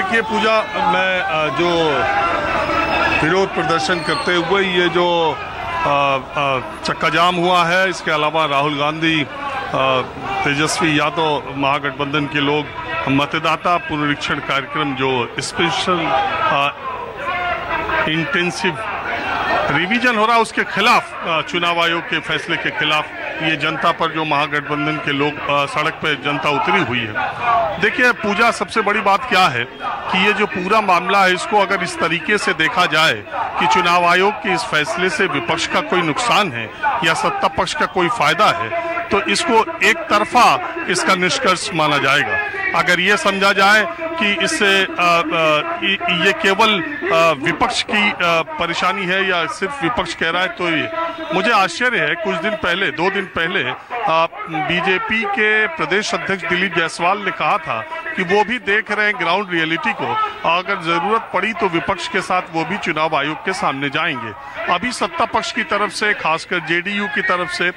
देखिए पूजा, मैं जो विरोध प्रदर्शन करते हुए ये जो चक्का जाम हुआ है, इसके अलावा राहुल गांधी, तेजस्वी यादव, महागठबंधन के लोग मतदाता पुनरीक्षण कार्यक्रम जो स्पेशल इंटेंसिव रिवीजन हो रहा है उसके खिलाफ, चुनाव आयोग के फैसले के खिलाफ ये जनता पर जो महागठबंधन के लोग सड़क पर जनता उतरी हुई है। देखिए पूजा, सबसे बड़ी बात क्या है कि ये जो पूरा मामला है इसको अगर इस तरीके से देखा जाए कि चुनाव आयोग के इस फैसले से विपक्ष का कोई नुकसान है या सत्ता पक्ष का कोई फायदा है, तो इसको एक तरफा इसका निष्कर्ष माना जाएगा। अगर ये समझा जाए कि इससे ये केवल विपक्ष की परेशानी है या सिर्फ विपक्ष कह रहा है, तो ये मुझे आश्चर्य है। कुछ दिन पहले, 2 दिन पहले बीजेपी के प्रदेश अध्यक्ष दिलीप जायसवाल ने कहा था कि वो भी देख रहे हैं ग्राउंड रियलिटी को, अगर जरूरत पड़ी तो विपक्ष के साथ वो भी चुनाव आयोग के सामने जाएंगे। अभी सत्ता पक्ष की तरफ से, खासकर जेडीयू की तरफ से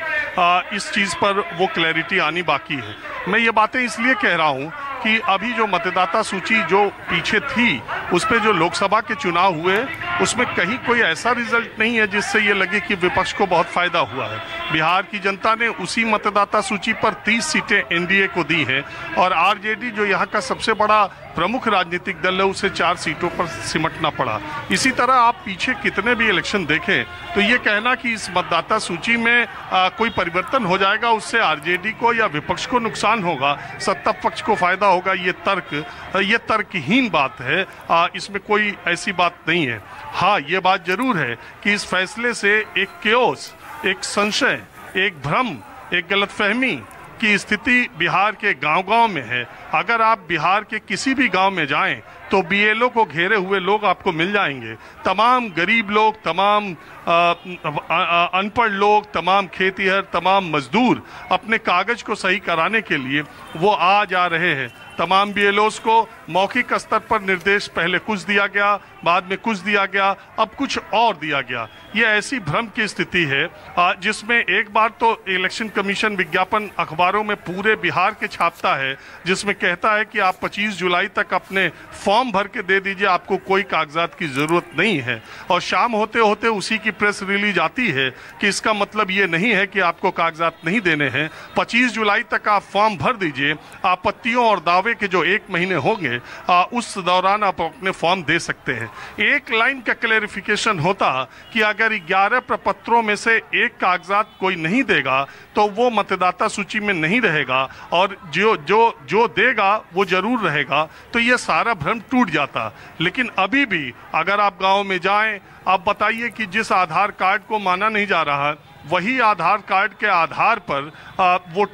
इस चीज पर वो क्लैरिटी आनी बाकी है। मैं ये बातें इसलिए कह रहा हूँ कि अभी जो मतदाता सूची जो पीछे थी उस पे जो लोकसभा के चुनाव हुए उसमें कहीं कोई ऐसा रिजल्ट नहीं है जिससे ये लगे कि विपक्ष को बहुत फायदा हुआ है। बिहार की जनता ने उसी मतदाता सूची पर 30 सीटें एनडीए को दी हैं और आरजेडी जो यहाँ का सबसे बड़ा प्रमुख राजनीतिक दल है उसे 4 सीटों पर सिमटना पड़ा। इसी तरह आप पीछे कितने भी इलेक्शन देखें तो ये कहना कि इस मतदाता सूची में कोई परिवर्तन हो जाएगा, उससे आरजेडी को या विपक्ष को नुकसान होगा, सत्ता पक्ष को फायदा होगा, ये तर्कहीन बात है। इसमें कोई ऐसी बात नहीं है। हाँ, ये बात जरूर है कि इस फैसले से एक केओस, एक संशय, एक भ्रम, एक गलतफहमी की स्थिति बिहार के गांव-गांव में है। अगर आप बिहार के किसी भी गांव में जाएं तो बीएलओ को घेरे हुए लोग आपको मिल जाएंगे। तमाम गरीब लोग, तमाम अनपढ़ लोग, तमाम खेतीहर, तमाम मजदूर अपने कागज को सही कराने के लिए वो आ जा रहे हैं। तमाम बीएलओस को मौखिक स्तर पर निर्देश पहले कुछ दिया गया, बाद में कुछ दिया गया, अब कुछ और दिया गया। ये ऐसी भ्रम की स्थिति है जिसमें एक बार तो इलेक्शन कमीशन विज्ञापन अखबारों में पूरे बिहार के छापता है जिसमें कहता है कि आप 25 जुलाई तक अपने फॉर्म भर के दे दीजिए, आपको कोई कागजात की जरूरत नहीं है। और शाम होते होते उसी की प्रेस रिलीज आती है कि इसका मतलब ये नहीं है कि आपको कागजात नहीं देने हैं, 25 जुलाई तक आप फॉर्म भर दीजिए, आपत्तियों और दावे के जो 1 महीने होंगे उस दौरान आप अपने फॉर्म दे सकते हैं। एक लाइन का क्लैरिफिकेशन होता कि अगर 11 प्रपत्रों में से एक कागजात कोई नहीं देगा तो वो मतदाता सूची में नहीं रहेगा और जो देगा वो जरूर रहेगा, तो ये सारा भ्रम टूट जाता। लेकिन अभी भी अगर आप गांव में जाएं, आप बताइए कि जिस आधार कार्ड को माना नहीं जा रहा वही आधार कार्ड के आधार पर वोट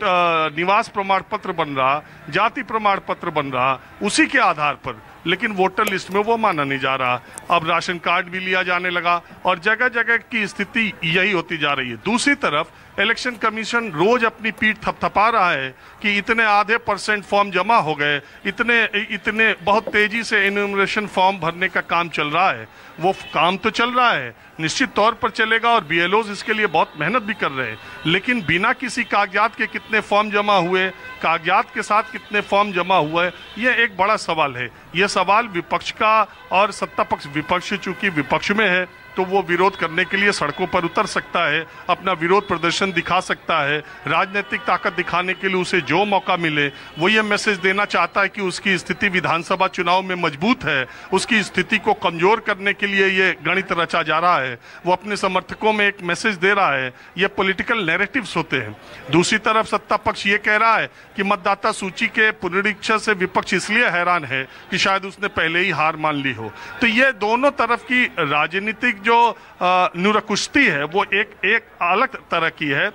निवास प्रमाण पत्र बन रहा, जाति प्रमाण पत्र बन रहा, उसी के आधार पर, लेकिन वोटर लिस्ट में वो माना नहीं जा रहा। अब राशन कार्ड भी लिया जाने लगा और जगह जगह की स्थिति यही होती जा रही है। दूसरी तरफ इलेक्शन कमीशन रोज अपनी पीठ थपथपा रहा है कि इतने आधे % फॉर्म जमा हो गए, इतने बहुत तेजी से एन्यूमरेशन फॉर्म भरने का काम चल रहा है। वो काम तो चल रहा है, निश्चित तौर पर चलेगा और बीएलओज इसके लिए बहुत मेहनत भी कर रहे हैं, लेकिन बिना किसी कागजात के कितने फॉर्म जमा हुए, कागजात के साथ कितने फॉर्म जमा हुए, यह एक बड़ा सवाल है। यह सवाल विपक्ष का और सत्ता पक्ष, विपक्ष चूंकि विपक्ष में है तो वो विरोध करने के लिए सड़कों पर उतर सकता है, अपना विरोध प्रदर्शन दिखा सकता है, राजनीतिक ताकत दिखाने के लिए उसे जो मौका मिले वो ये मैसेज देना चाहता है कि उसकी स्थिति विधानसभा चुनाव में मजबूत है, उसकी स्थिति को कमजोर करने के लिए ये गणित रचा जा रहा है, वो अपने समर्थकों में एक मैसेज दे रहा है। ये पॉलिटिकल नैरेटिव्स होते हैं। दूसरी तरफ सत्ता पक्ष ये कह रहा है कि मतदाता सूची के पुनरीक्षण से विपक्ष इसलिए हैरान है कि शायद उसने पहले ही हार मान ली हो। तो ये दोनों तरफ की राजनीतिक जो नुरकुश्ती है वो एक अलग तरह की है।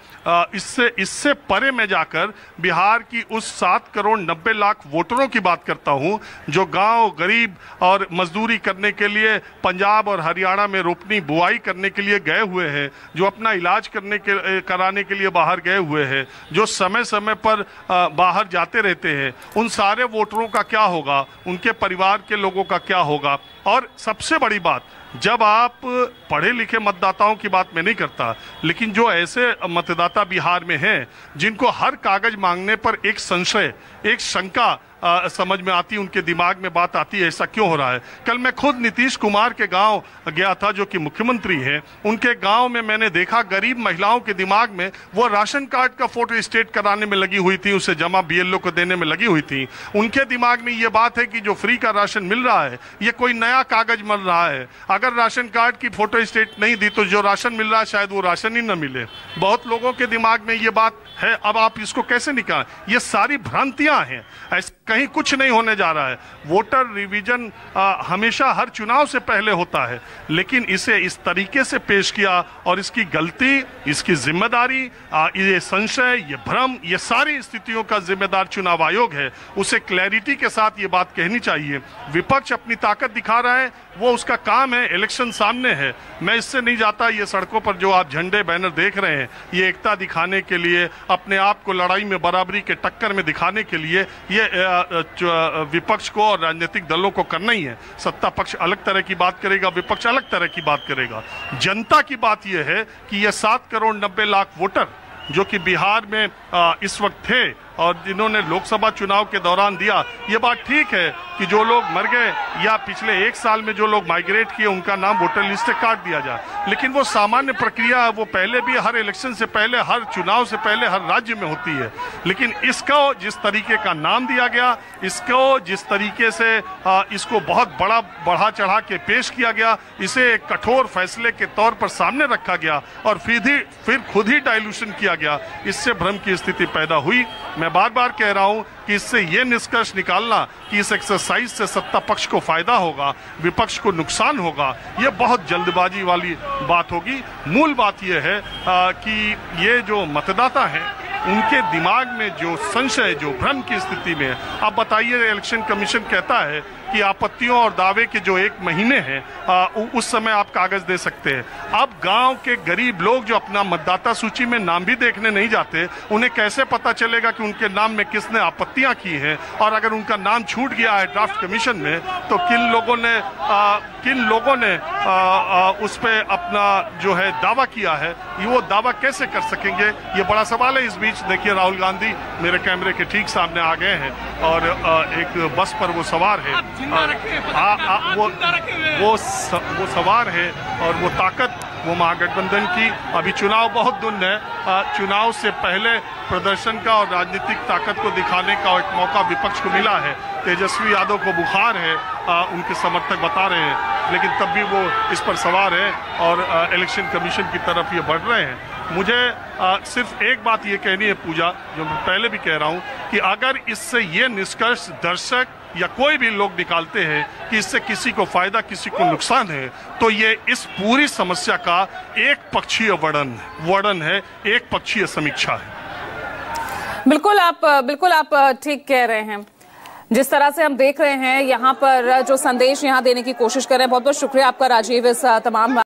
इससे परे में जाकर बिहार की उस 7 करोड़ 90 लाख वोटरों की बात करता हूं जो गांव, गरीब और मजदूरी करने के लिए पंजाब और हरियाणा में रोपनी बुआई करने के लिए गए हुए हैं, जो अपना इलाज कराने के लिए बाहर गए हुए हैं, जो समय समय पर बाहर जाते रहते हैं, उन सारे वोटरों का क्या होगा, उनके परिवार के लोगों का क्या होगा। और सबसे बड़ी बात, जब आप पढ़े लिखे मतदाताओं की बात मैं नहीं करता, लेकिन जो ऐसे मतदाता बिहार में हैं जिनको हर कागज मांगने पर एक संशय, एक शंका समझ में आती, उनके दिमाग में बात आती है ऐसा क्यों हो रहा है। कल मैं खुद नीतीश कुमार के गांव गया था, जो कि मुख्यमंत्री हैं। उनके गांव में मैंने देखा गरीब महिलाओं के दिमाग में वो राशन कार्ड का फोटो स्टेट कराने में लगी हुई थी, उसे जमा बीएलओ को देने में लगी हुई थी। उनके दिमाग में ये बात है कि जो फ्री का राशन मिल रहा है ये कोई नया कागज मिल रहा है। अगर राशन कार्ड की फोटो स्टेट नहीं दी तो जो राशन मिल रहा है शायद वो राशन ही न मिले। बहुत लोगों के दिमाग में ये बात है। अब आप इसको कैसे निकालें? ये सारी भ्रांतियां हैं, ऐसे कहीं कुछ नहीं होने जा रहा है। वोटर रिवीजन हमेशा हर चुनाव से पहले होता है, लेकिन इसे इस तरीके से पेश किया और इसकी गलती, इसकी जिम्मेदारी, ये संशय, ये भ्रम, ये सारी स्थितियों का जिम्मेदार चुनाव आयोग है। उसे क्लैरिटी के साथ ये बात कहनी चाहिए। विपक्ष अपनी ताकत दिखा रहा है, वो उसका काम है, इलेक्शन सामने है। मैं इससे नहीं जाता। ये सड़कों पर जो आप झंडे बैनर देख रहे हैं, ये एकता दिखाने के लिए, अपने आप को लड़ाई में बराबरी के टक्कर में दिखाने के लिए ये विपक्ष को और राजनीतिक दलों को करना ही है। सत्ता पक्ष अलग तरह की बात करेगा, विपक्ष अलग तरह की बात करेगा। जनता की बात यह है कि ये 7 करोड़ 90 लाख वोटर जो कि बिहार में इस वक्त थे और जिन्होंने लोकसभा चुनाव के दौरान दिया, ये बात ठीक है कि जो लोग मर गए या पिछले 1 साल में जो लोग माइग्रेट किए उनका नाम वोटर लिस्ट से काट दिया जाए, लेकिन वो सामान्य प्रक्रिया है। वो पहले भी हर इलेक्शन से पहले, हर चुनाव से पहले हर राज्य में होती है। लेकिन इसको जिस तरीके का नाम दिया गया, इसको जिस तरीके से इसको बहुत बड़ा बढ़ा चढ़ा के पेश किया गया, इसे एक कठोर फैसले के तौर पर सामने रखा गया और फिर खुद ही डाइल्यूशन किया गया, इससे भ्रम की स्थिति पैदा हुई। मैं बार बार कह रहा हूं कि इससे यह निष्कर्ष निकालना कि इस एक्सरसाइज से सत्ता पक्ष को फायदा होगा, विपक्ष को नुकसान होगा, यह बहुत जल्दबाजी वाली बात होगी। मूल बात यह है कि ये जो मतदाता हैं उनके दिमाग में जो संशय, जो भ्रम की स्थिति में है। अब बताइए, इलेक्शन कमीशन कहता है कि आपत्तियों और दावे के जो 1 महीने हैं उस समय आप कागज दे सकते हैं। अब गांव के गरीब लोग जो अपना मतदाता सूची में नाम भी देखने नहीं जाते, उन्हें कैसे पता चलेगा कि उनके नाम में किसने आपत्तियां की हैं? और अगर उनका नाम छूट गया है ड्राफ्ट कमीशन में, तो किन लोगों ने उस पर अपना जो है दावा किया है, वो दावा कैसे कर सकेंगे? ये बड़ा सवाल है। इस बीच देखिए, राहुल गांधी मेरे कैमरे के ठीक सामने आ गए हैं और एक बस पर वो सवार है। वो सवार है और वो ताकत, वो महागठबंधन की। अभी चुनाव बहुत दूर है। चुनाव से पहले प्रदर्शन का और राजनीतिक ताकत को दिखाने का एक मौका विपक्ष को मिला है। तेजस्वी यादव को बुखार है, उनके समर्थक बता रहे हैं, लेकिन तब भी वो इस पर सवार है और इलेक्शन कमीशन की तरफ ये बढ़ रहे हैं। मुझे सिर्फ एक बात ये कहनी है पूजा, जो मैं पहले भी कह रहा हूँ, कि अगर इससे ये निष्कर्ष दर्शक या कोई भी लोग निकालते हैं कि इससे किसी को फायदा, किसी को नुकसान है, तो ये इस पूरी समस्या का एक पक्षीय वर्णन है, एक पक्षीय समीक्षा है। बिल्कुल आप ठीक कह रहे हैं। जिस तरह से हम देख रहे हैं यहाँ पर जो संदेश यहाँ देने की कोशिश कर रहे हैं, बहुत बहुत शुक्रिया आपका राजीव इस तमाम